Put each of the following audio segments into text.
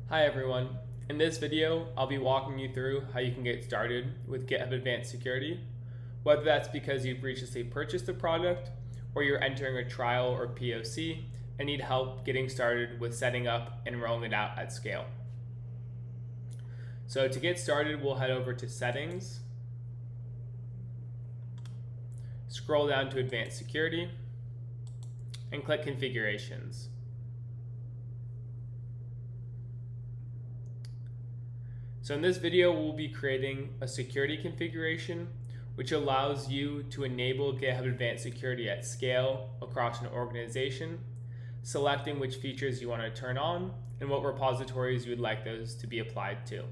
Hi everyone. In this video, I'll be walking you through how you can get started with GitHub Advanced Security, whether that's because you've recently purchased a product or you're entering a trial or POC and need help getting started with setting up and rolling it out at scale. So to get started, we'll head over to Settings, scroll down to Advanced Security, and click Configurations. So in this video, we'll be creating a security configuration which allows you to enable GitHub Advanced Security at scale across an organization, selecting which features you want to turn on and what repositories you would like those to be applied to.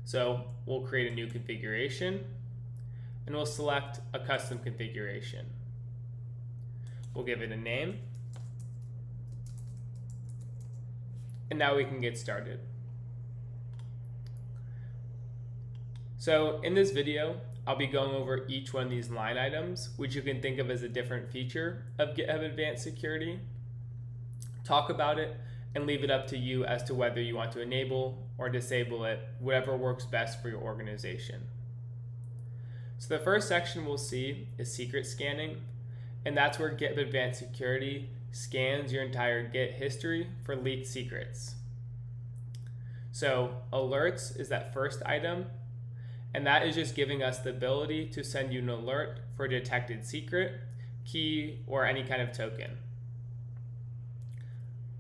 So we'll create a new configuration and we'll select a custom configuration. We'll give it a name, and now we can get started. So in this video, I'll be going over each one of these line items, which you can think of as a different feature of GitHub Advanced Security, talk about it, and leave it up to you as to whether you want to enable or disable it, whatever works best for your organization. So the first section we'll see is secret scanning, and that's where GitHub Advanced Security scans your entire Git history for leaked secrets. So alerts is that first item, and that is just giving us the ability to send you an alert for a detected secret, key, or any kind of token.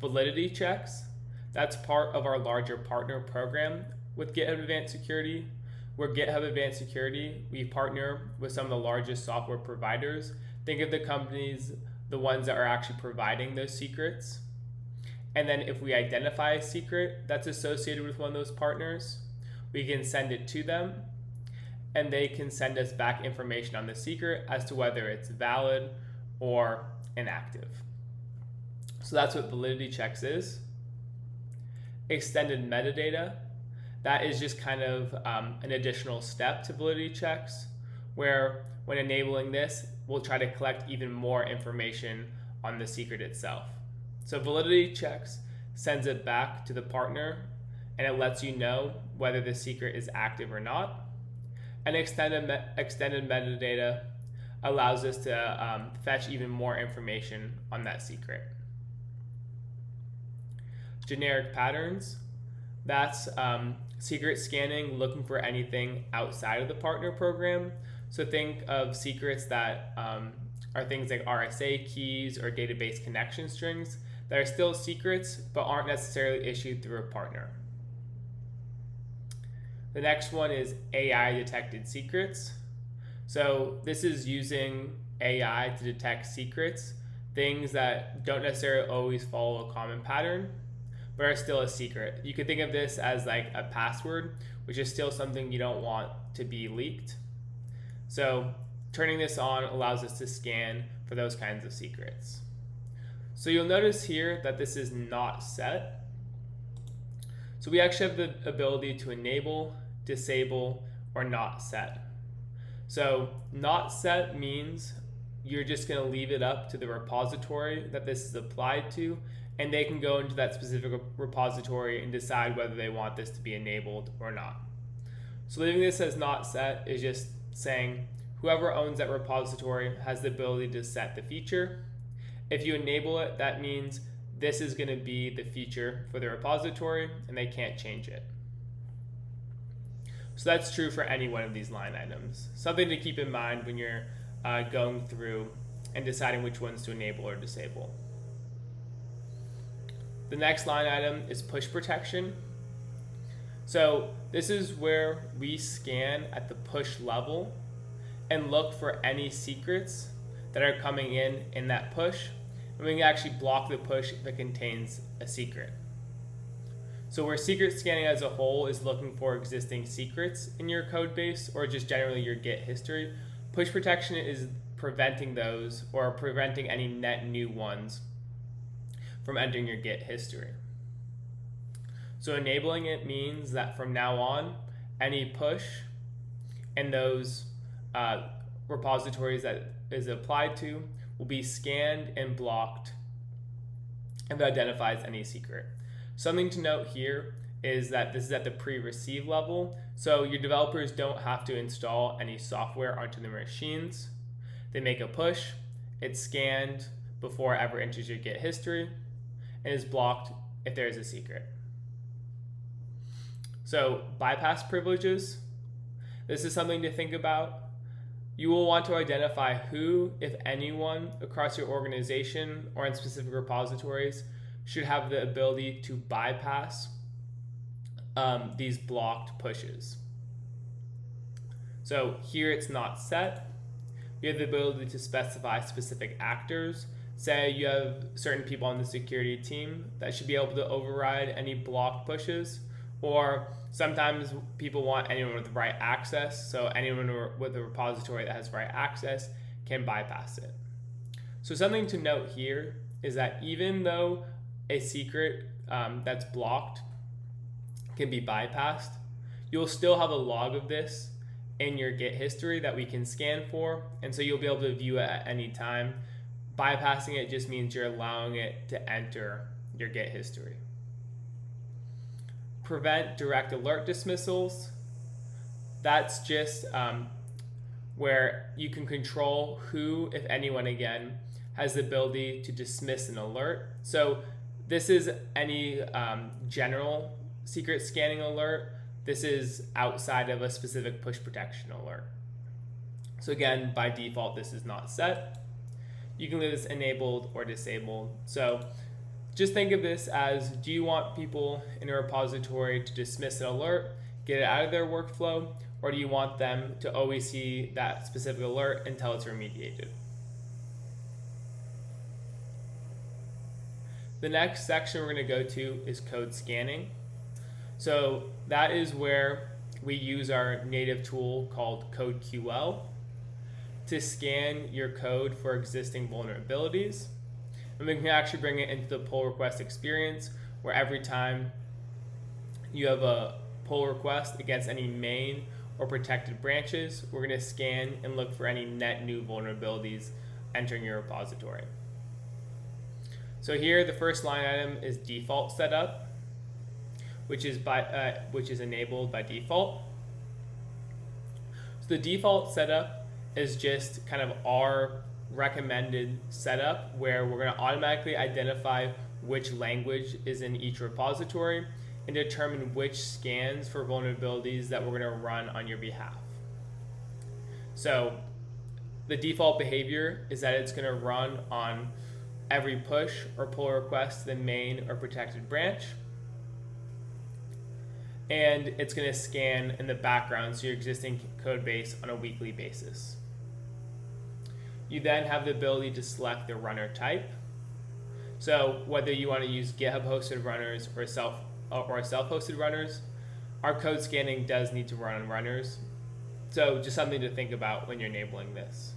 Validity checks, that's part of our larger partner program with GitHub Advanced Security, where GitHub Advanced Security, we partner with some of the largest software providers. Think of the companies, the ones that are actually providing those secrets. And then if we identify a secret that's associated with one of those partners, we can send it to them, and they can send us back information on the secret as to whether it's valid or inactive. So that's what validity checks is. Extended metadata, that is just kind of an additional step to validity checks, where when enabling this, we'll try to collect even more information on the secret itself. So validity checks sends it back to the partner, and it lets you know whether the secret is active or not. And extended metadata allows us to fetch even more information on that secret. Generic patterns, that's secret scanning, looking for anything outside of the partner program. So think of secrets that are things like RSA keys or database connection strings that are still secrets but aren't necessarily issued through a partner. The next one is AI detected secrets. So this is using AI to detect secrets, things that don't necessarily always follow a common pattern, but are still a secret. You could think of this as like a password, which is still something you don't want to be leaked. So turning this on allows us to scan for those kinds of secrets. So you'll notice here that this is not set. So we actually have the ability to enable, disable, or not set. So not set means you're just going to leave it up to the repository that this is applied to, and they can go into that specific repository and decide whether they want this to be enabled or not. So leaving this as not set is just saying whoever owns that repository has the ability to set the feature. If you enable it, that means this is going to be the feature for the repository and they can't change it. So that's true for any one of these line items. Something to keep in mind when you're going through and deciding which ones to enable or disable. The next line item is push protection. So this is where we scan at the push level and look for any secrets that are coming in that push. And we can actually block the push if it contains a secret. So where secret scanning as a whole is looking for existing secrets in your code base or just generally your Git history, push protection is preventing those or preventing any net new ones from entering your Git history. So enabling it means that from now on, any push and those repositories that is applied to will be scanned and blocked if it identifies any secret. Something to note here is that this is at the pre-receive level, so your developers don't have to install any software onto their machines. They make a push, it's scanned before it ever enters your Git history, and is blocked if there is a secret. So bypass privileges. This is something to think about. You will want to identify who, if anyone, across your organization or in specific repositories should have the ability to bypass these blocked pushes. So here it's not set. You have the ability to specify specific actors. Say you have certain people on the security team that should be able to override any blocked pushes, or sometimes people want anyone with right access, so anyone with a repository that has right access can bypass it. So something to note here is that even though a secret that's blocked can be bypassed, you'll still have a log of this in your Git history that we can scan for, and so you'll be able to view it at any time. Bypassing it just means you're allowing it to enter your Git history. Prevent direct alert dismissals. That's just where you can control who, if anyone again, has the ability to dismiss an alert. So this is any general secret scanning alert. This is outside of a specific push protection alert. So again, by default, this is not set. You can leave this enabled or disabled. So just think of this as, do you want people in a repository to dismiss an alert, get it out of their workflow, or do you want them to always see that specific alert until it's remediated? The next section we're going to go to is code scanning. So that is where we use our native tool called CodeQL to scan your code for existing vulnerabilities. And we can actually bring it into the pull request experience, where every time you have a pull request against any main or protected branches, we're going to scan and look for any net new vulnerabilities entering your repository. So here, the first line item is default setup, which is enabled by default. So the default setup is just kind of our recommended setup, where we're going to automatically identify which language is in each repository and determine which scans for vulnerabilities that we're going to run on your behalf. So the default behavior is that it's going to run on every push or pull request to the main or protected branch, and it's going to scan in the background, so your existing code base, on a weekly basis. You then have the ability to select the runner type. So whether you want to use GitHub hosted runners or self-hosted runners, our code scanning does need to run on runners. So just something to think about when you're enabling this.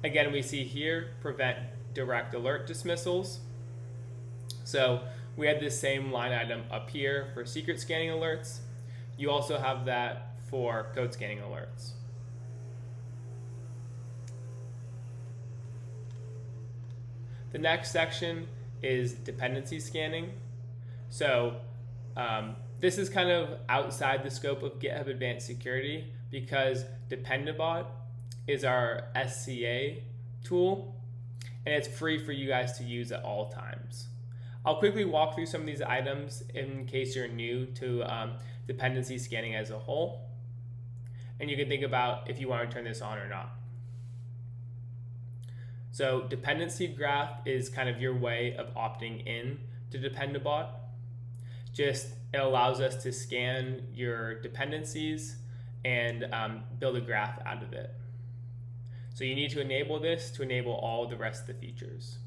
Again, we see here, prevent direct alert dismissals. So we had this same line item up here for secret scanning alerts. You also have that for code scanning alerts. The next section is dependency scanning. So this is kind of outside the scope of GitHub Advanced Security, because Dependabot is our SCA tool, and it's free for you guys to use at all times. I'll quickly walk through some of these items in case you're new to dependency scanning as a whole, and you can think about if you want to turn this on or not. So dependency graph is kind of your way of opting in to Dependabot. Just it allows us to scan your dependencies and build a graph out of it. So you need to enable this to enable all the rest of the features.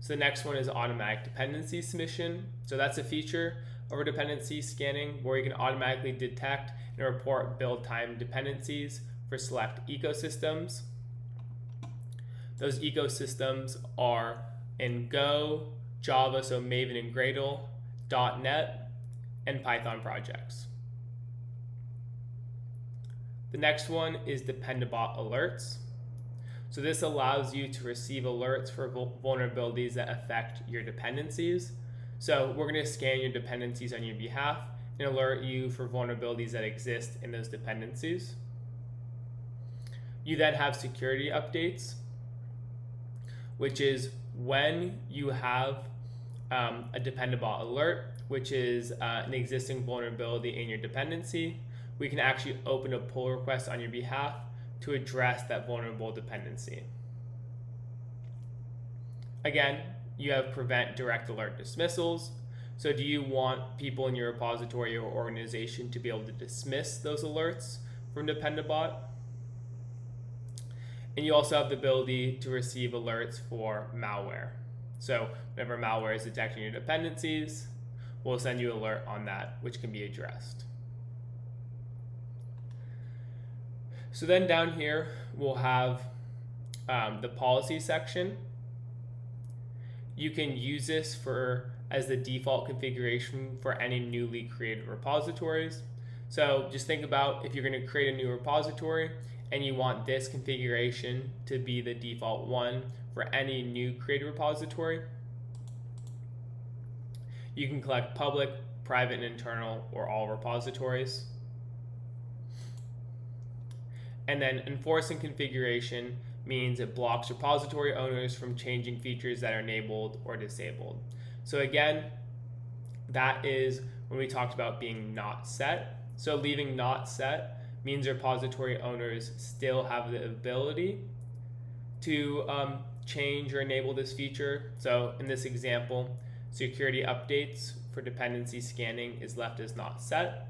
So the next one is automatic dependency submission. So that's a feature of our dependency scanning where you can automatically detect and report build time dependencies for select ecosystems. Those ecosystems are in Go, Java, so Maven and Gradle, .NET, and Python projects. The next one is Dependabot alerts. So this allows you to receive alerts for vulnerabilities that affect your dependencies. So we're going to scan your dependencies on your behalf and alert you for vulnerabilities that exist in those dependencies. You then have security updates, which is when you have a Dependabot alert, which is an existing vulnerability in your dependency, we can actually open a pull request on your behalf to address that vulnerable dependency. Again, you have prevent direct alert dismissals. So do you want people in your repository or organization to be able to dismiss those alerts from Dependabot? And you also have the ability to receive alerts for malware. So whenever malware is detecting your dependencies, we'll send you an alert on that, which can be addressed. So then down here, we'll have the policy section. You can use this as the default configuration for any newly created repositories. So just think about if you're going to create a new repository and you want this configuration to be the default one for any new created repository. You can collect public, private, and internal, or all repositories. And then enforcing configuration means it blocks repository owners from changing features that are enabled or disabled. So again, that is when we talked about being not set. So leaving not set means repository owners still have the ability to change or enable this feature. So in this example, security updates for dependency scanning is left as not set.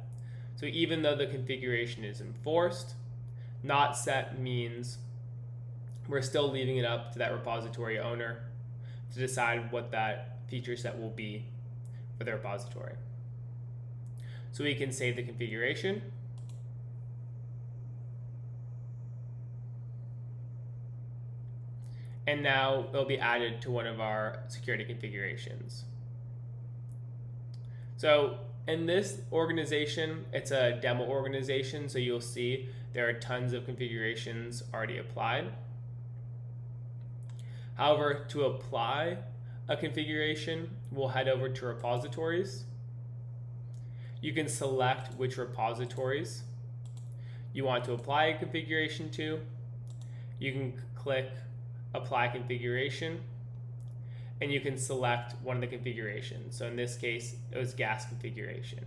So even though the configuration is enforced, not set means we're still leaving it up to that repository owner to decide what that feature set will be for the repository. So we can save the configuration. And now it'll be added to one of our security configurations. So in this organization, it's a demo organization, so you'll see there are tons of configurations already applied. However, to apply a configuration, we'll head over to repositories. You can select which repositories you want to apply a configuration to. You can click apply configuration, and you can select one of the configurations. So in this case, it was GHAS configuration.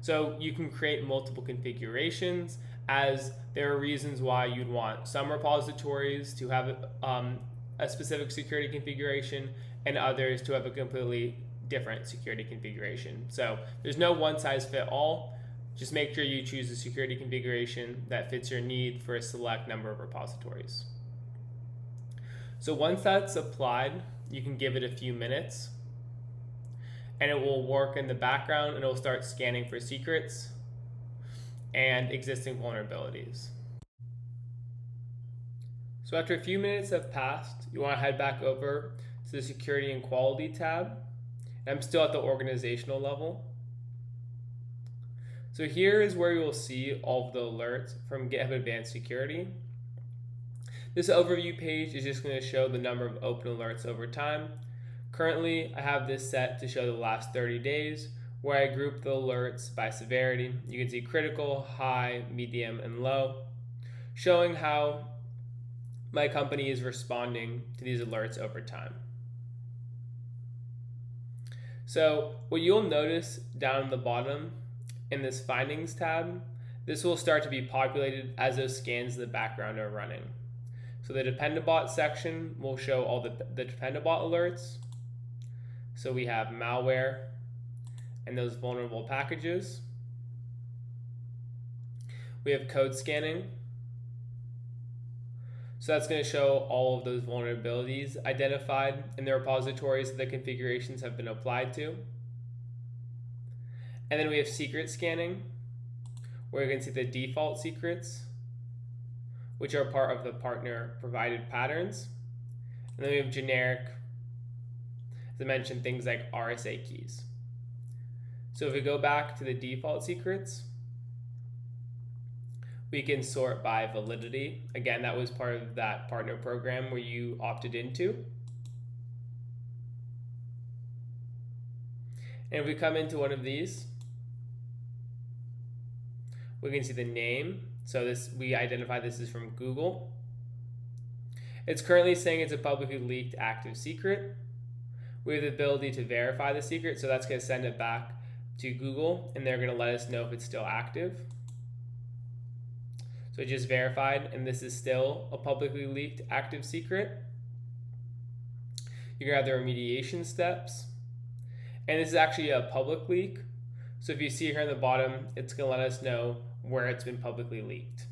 So you can create multiple configurations, as there are reasons why you'd want some repositories to have a specific security configuration and others to have a completely different security configuration. So there's no one size fit all. Just make sure you choose a security configuration that fits your need for a select number of repositories. So once that's applied, you can give it a few minutes and it will work in the background and it will start scanning for secrets and existing vulnerabilities. So after a few minutes have passed, you want to head back over to the Security and Quality tab. And I'm still at the organizational level. So here is where you will see all of the alerts from GitHub Advanced Security. This overview page is just going to show the number of open alerts over time. Currently, I have this set to show the last 30 days, where I group the alerts by severity. You can see critical, high, medium, and low, showing how my company is responding to these alerts over time. So what you'll notice down the bottom in this findings tab, this will start to be populated as those scans in the background are running. So the Dependabot section will show all the Dependabot alerts. So we have malware and those vulnerable packages. We have code scanning. So that's going to show all of those vulnerabilities identified in the repositories that the configurations have been applied to. And then we have secret scanning, where you can see the default secrets, which are part of the partner provided patterns. And then we have generic, as I mentioned, things like RSA keys. So if we go back to the default secrets, we can sort by validity. Again, that was part of that partner program where you opted into. And if we come into one of these, we can see the name. So this, we identify this is from Google. It's currently saying it's a publicly leaked active secret. We have the ability to verify the secret, so that's going to send it back to Google, and they're going to let us know if it's still active. So it just verified, and this is still a publicly leaked active secret. You can have the remediation steps, and this is actually a public leak. So if you see here on the bottom, it's going to let us know where it's been publicly leaked.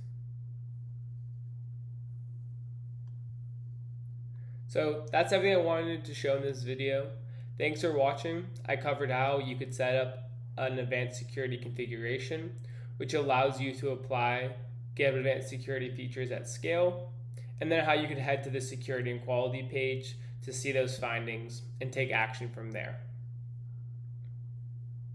So that's everything I wanted to show in this video. Thanks for watching. I covered how you could set up an advanced security configuration, which allows you to apply GitHub advanced security features at scale, and then how you could head to the security and quality page to see those findings and take action from there.